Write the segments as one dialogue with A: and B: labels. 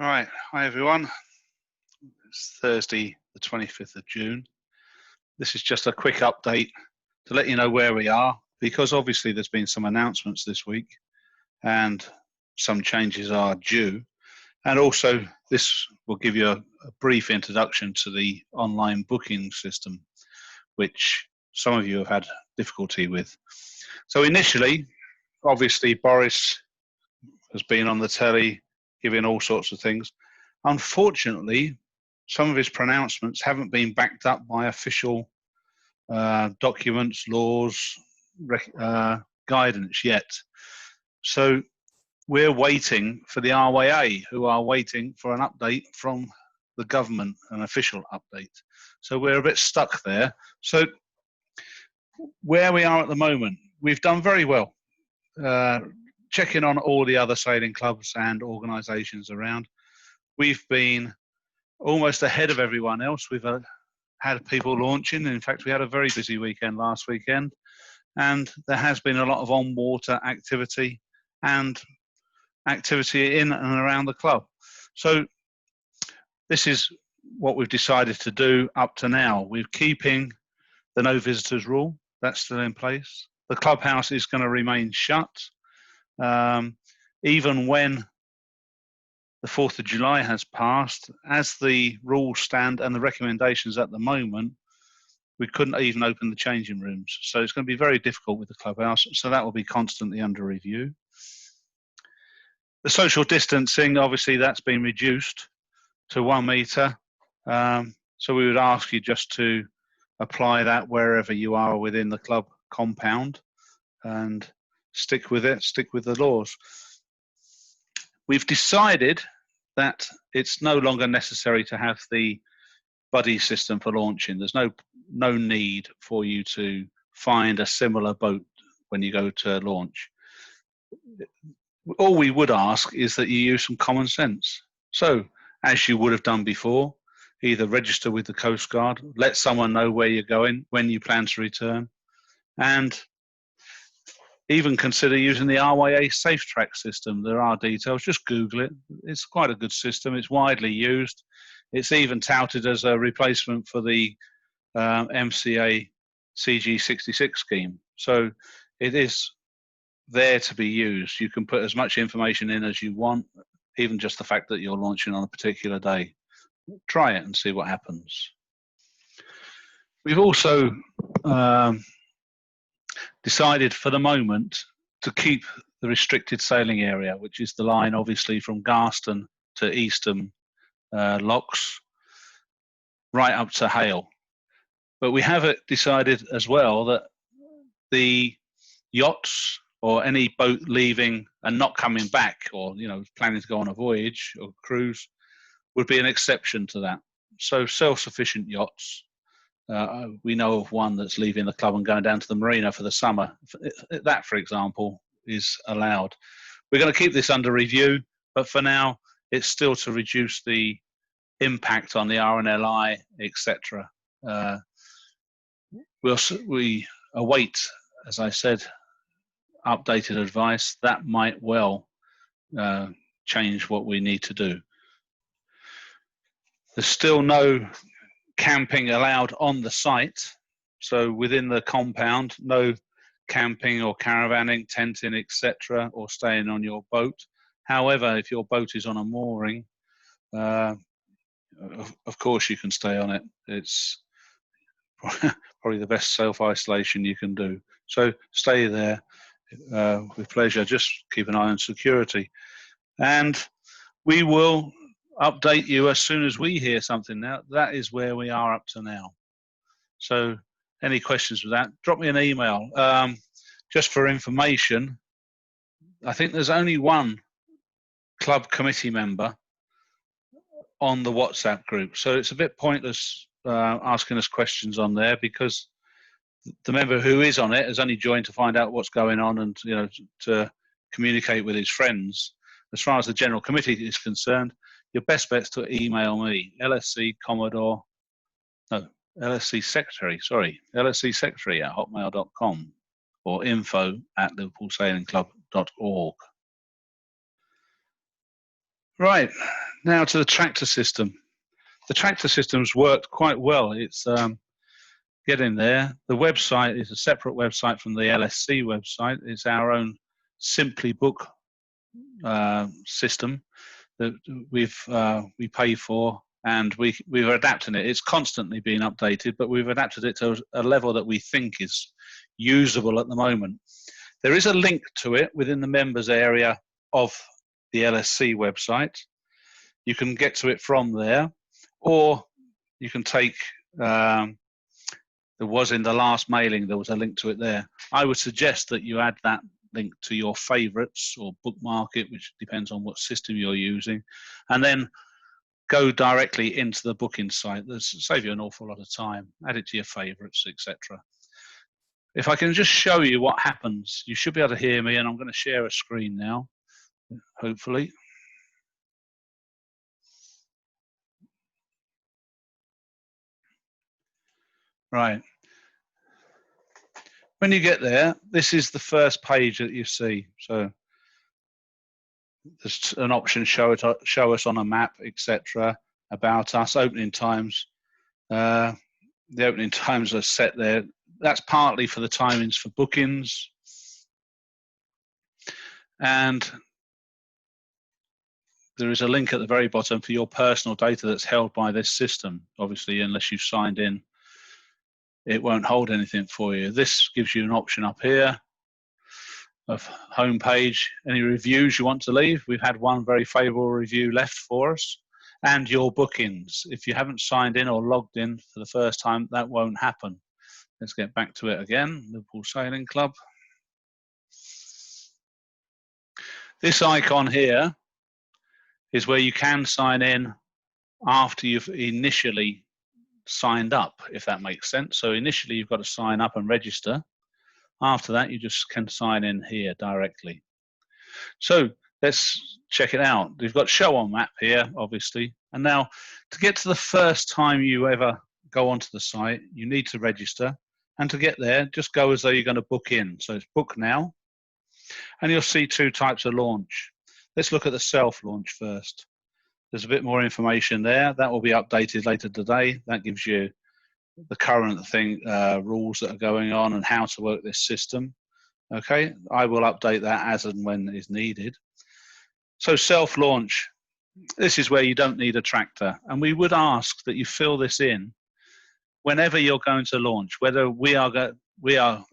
A: All right, hi everyone. It's Thursday, the 25th of June. This is just a quick update to let you know where we are, because obviously there's been some announcements this week and some changes are due. And also, this will give you a brief introduction to the online booking system, which some of you have had difficulty with. So initially, obviously, Boris has been on the telly giving all sorts of things. Unfortunately, some of his pronouncements haven't been backed up by official documents, laws, guidance yet. So we're waiting for the RYA, who are waiting for an update from the government, an official update. So we're a bit stuck there. So where we are at the moment, we've done very well. Checking on all the other sailing clubs and organisations around. We've been almost ahead of everyone else. We've had people launching. In fact, we had a very busy weekend last weekend, and there has been a lot of on-water activity and activity in and around the club. So this is what we've decided to do up to now. We're keeping the no visitors rule. That's still in place. The clubhouse is going to remain shut. Even when the 4th of July has passed, as the rules stand and the recommendations at the moment, we couldn't even open the changing rooms. So it's going to be very difficult with the clubhouse. So that will be constantly under review. The social distancing, obviously, that's been reduced to 1 metre. So we would ask you just to apply that wherever you are within the club compound and stick with it, stick with the laws. We've decided that it's no longer necessary to have the buddy system for launching. There's no need for you to find a similar boat when you go to launch. All we would ask is that you use some common sense. So, as you would have done before, either register with the Coast Guard, let someone know where you're going, when you plan to return, and even consider using the RYA Safe Track system. There are details, just Google it. It's quite a good system. It's widely used. It's even touted as a replacement for the MCA CG66 scheme. So it is there to be used. You can put as much information in as you want, even just the fact that you're launching on a particular day. Try it and see what happens. We've also decided for the moment to keep the restricted sailing area, which is the line obviously from Garston to Eastham locks right up to Hale. But we have decided as well that the yachts or any boat leaving and not coming back, or planning to go on a voyage or cruise, would be an exception to that. So self-sufficient yachts. We know of one that's leaving the club and going down to the marina for the summer. That, for example, is allowed. We're going to keep this under review, but for now, it's still to reduce the impact on the RNLI, etc. We await, as I said, updated advice. That might well change what we need to do. There's still no camping allowed on the site. So within the compound, no camping or caravanning, tenting, etc., or staying on your boat. However, if your boat is on a mooring, of course you can stay on it. It's probably the best self-isolation you can do. So stay there with pleasure. Just keep an eye on security. And we will update you as soon as we hear something. Now, that is where we are up to now. So any questions with that, drop me an email. Just for information, I think there's only one club committee member on the WhatsApp group. So it's a bit pointless asking us questions on there, because the member who is on it has only joined to find out what's going on and to communicate with his friends. As far as the general committee is concerned, your best bet's to email me, LSC secretary at hotmail.com or info@liverpoolsailingclub.org. Right, Now to the tractor system. The tractor system's worked quite well. It's getting there. The website is a separate website from the LSC website. It's our own Simply Book system that we pay for, and we're adapting it. It's constantly being updated, but we've adapted it to a level that we think is usable at the moment. There is a link to it within the members area of the LSC website. You can get to it from there, or you can take, there was in the last mailing, there was a link to it there. I would suggest that you add that link to your favorites or bookmark it, which depends on what system you're using, and then go directly into the booking site. That'll save you an awful lot of time. Add it to your favorites, etc. If I can just show you what happens, you should be able to hear me, and I'm going to share a screen now, hopefully. Right. When you get there, this is the first page that you see. So there's an option, show us on a map, etc. About us, opening times. The opening times are set there. That's partly for the timings for bookings. And there is a link at the very bottom for your personal data that's held by this system. Obviously, unless you've signed in, it won't hold anything for you. This gives you an option up here of homepage, any reviews you want to leave. We've had one very favorable review left for us. And your bookings. If you haven't signed in or logged in for the first time, that won't happen. Let's get back to it again, Liverpool Sailing Club. This icon here is where you can sign in after you've initially signed up, if that makes sense. So initially you've got to sign up and register. After that, you just can sign in here directly. So let's check it out. We've got show on map here, obviously. And now to get to the first time you ever go onto the site, you need to register. And to get there, just go as though you're going to book in. So it's book now. And you'll see two types of launch. Let's look at the self-launch first. There's a bit more information there. That will be updated later today. That gives you the current rules that are going on and how to work this system. Okay, I will update that as and when is needed. So self-launch, this is where you don't need a tractor. And we would ask that you fill this in whenever you're going to launch, whether we are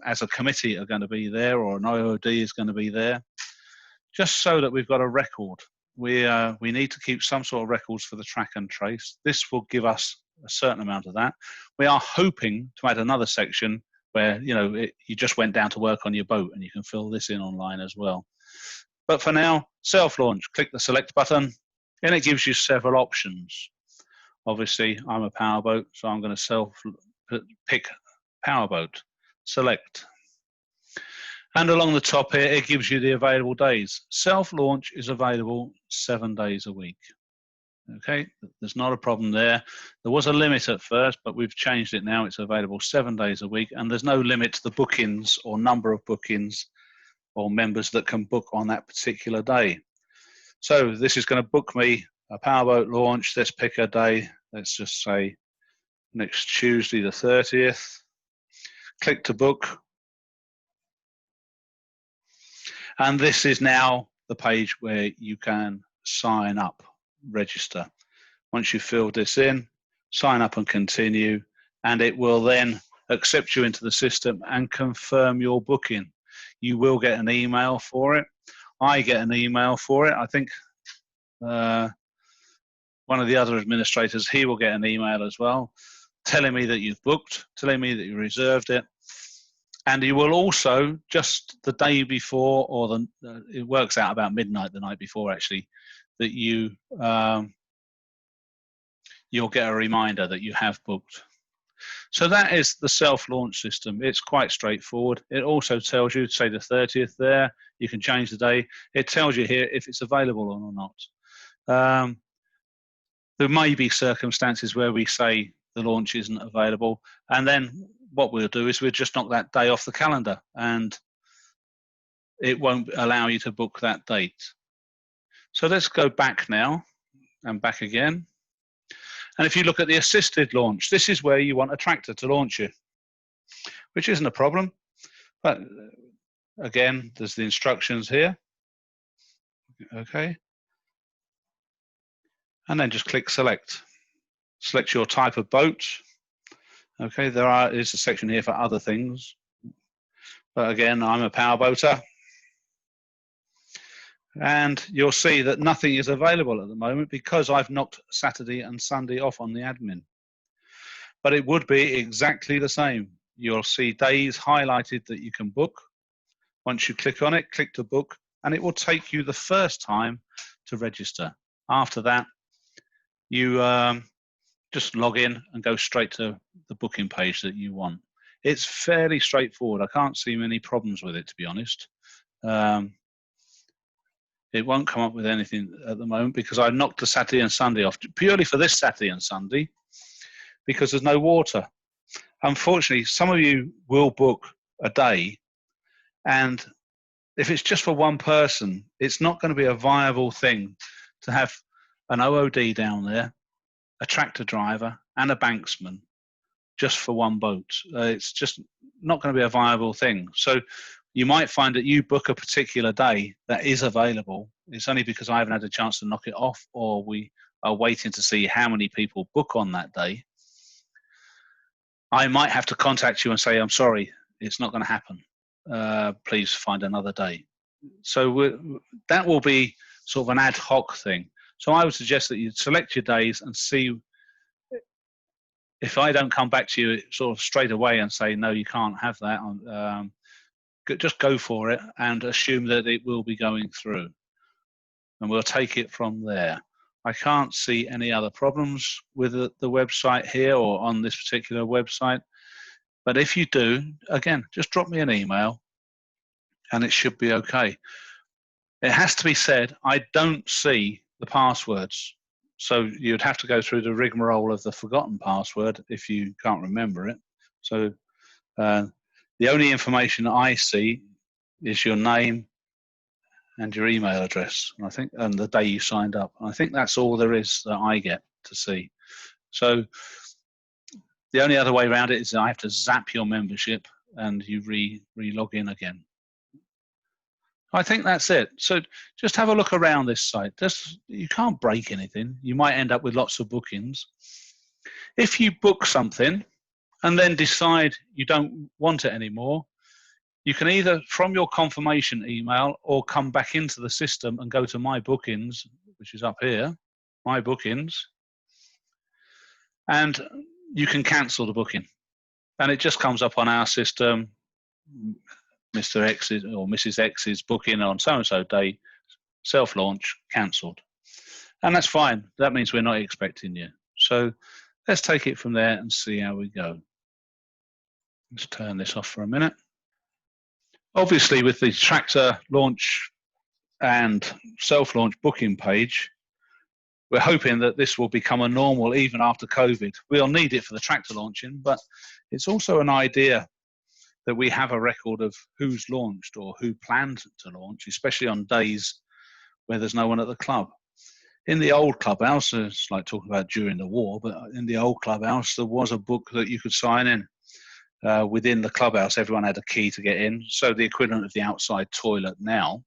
A: as a committee are going to be there or an IOD is going to be there, just so that we've got a record. We need to keep some sort of records for the track and trace. This will give us a certain amount of that. We are hoping to add another section where you just went down to work on your boat, and you can fill this in online as well. But for now, self-launch, click the select button, and it gives you several options. Obviously, I'm a powerboat, so I'm going to pick powerboat, select. And along the top here, it gives you the available days. Self-launch is available 7 days a week. Okay, there's not a problem there. There was a limit at first, but we've changed it now. It's available 7 days a week, and there's no limit to the bookings or number of bookings or members that can book on that particular day. So this is going to book me a powerboat launch. Let's pick a day. Let's just say next Tuesday, the 30th. Click to book. And this is now the page where you can sign up, register. Once you've filled this in, sign up and continue, and it will then accept you into the system and confirm your booking. You will get an email for it. I get an email for it. I think one of the other administrators, he will get an email as well, telling me that you've booked, telling me that you reserved it. And you will also, just the day before, or it works out about midnight the night before actually, that you'll get a reminder that you have booked. So that is the self-launch system. It's quite straightforward. It also tells you, say the 30th there, you can change the day. It tells you here if it's available or not. There may be circumstances where we say the launch isn't available, and then what we'll do is we'll just knock that day off the calendar, and it won't allow you to book that date. So let's go back now and back again. And if you look at the assisted launch, this is where you want a tractor to launch you, which isn't a problem. But again, there's the instructions here. Okay. And then just click select. Select your type of boat. Okay, is a section here for other things. But again, I'm a powerboater. And you'll see that nothing is available at the moment because I've knocked Saturday and Sunday off on the admin. But it would be exactly the same. You'll see days highlighted that you can book. Once you click on it, click to book, and it will take you the first time to register. After that, you just log in and go straight to the booking page that you want. It's fairly straightforward. I can't see many problems with it, to be honest. It won't come up with anything at the moment because I knocked the Saturday and Sunday off purely for this Saturday and Sunday because there's no water. Unfortunately, some of you will book a day, and if it's just for one person, it's not going to be a viable thing to have an OOD down there, a tractor driver, and a banksman just for one boat. It's just not going to be a viable thing. So you might find that you book a particular day that is available. It's only because I haven't had a chance to knock it off, or we are waiting to see how many people book on that day. I might have to contact you and say, I'm sorry, it's not going to happen. Please find another day. So that will be sort of an ad hoc thing. So I would suggest that you select your days and see if I don't come back to you sort of straight away and say, no, you can't have that. Just go for it and assume that it will be going through. And we'll take it from there. I can't see any other problems with the website here or on this particular website. But if you do, again, just drop me an email and it should be okay. It has to be said, I don't see the passwords. So you'd have to go through the rigmarole of the forgotten password if you can't remember it. So the only information I see is your name and your email address, I think, and the day you signed up. I think that's all there is that I get to see. So the only other way around it is I have to zap your membership and you re-log in again. I think that's it. So just have a look around this site. You can't break anything. You might end up with lots of bookings. If you book something and then decide you don't want it anymore, you can either from your confirmation email or come back into the system and go to My Bookings, which is up here, My Bookings, and you can cancel the booking. And it just comes up on our system, Mr. X's or Mrs. X's booking on so-and-so day, self-launch, cancelled. And that's fine. That means we're not expecting you. So let's take it from there and see how we go. Let's turn this off for a minute. Obviously, with the tractor launch and self-launch booking page, we're hoping that this will become a normal even after COVID. We'll need it for the tractor launching, but it's also an idea that we have a record of who's launched or who planned to launch, especially on days where there's no one at the club. In the old clubhouse, it's like talking about during the war, but in the old clubhouse, there was a book that you could sign in. Within the clubhouse, everyone had a key to get in, so the equivalent of the outside toilet now,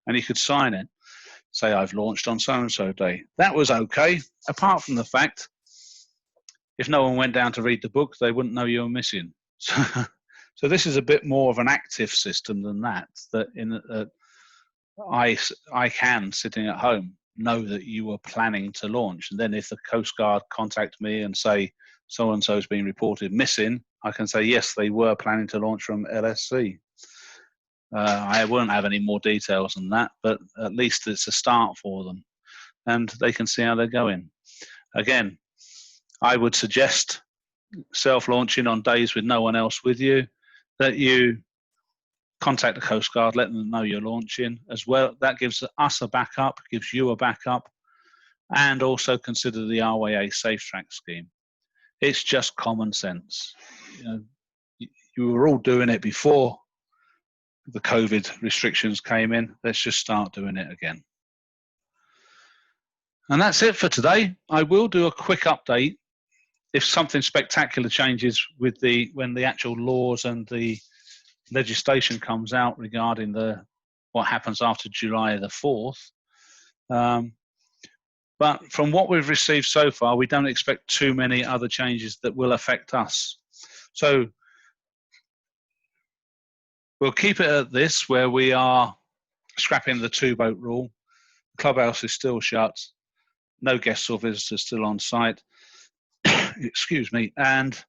A: and you could sign it, say I've launched on so-and-so day. That was okay, apart from the fact, if no one went down to read the book, they wouldn't know you were missing. So this is a bit more of an active system than that I can, sitting at home, know that you were planning to launch. And then if the Coast Guard contact me and say so-and-so has been reported missing, I can say, yes, they were planning to launch from LSC. I won't have any more details than that, but at least it's a start for them. And they can see how they're going. Again, I would suggest self-launching on days with no one else with you, that you contact the Coast Guard, let them know you're launching as well. That gives us a backup, gives you a backup, and also consider the RYA Safe Track scheme. It's just common sense. You were all doing it before the COVID restrictions came in. Let's just start doing it again. And that's it for today. I will do a quick update if something spectacular changes with when the actual laws and the legislation comes out regarding what happens after July the 4th. But from what we've received so far, we don't expect too many other changes that will affect us. So we'll keep it at this, where we are scrapping the 2-boat rule. The clubhouse is still shut. No guests or visitors still on site. Excuse me. And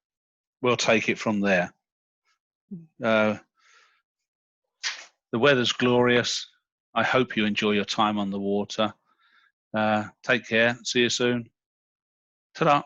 A: we'll take it from there. The weather's glorious. I hope you enjoy your time on the water. Take care. See you soon. Ta-da.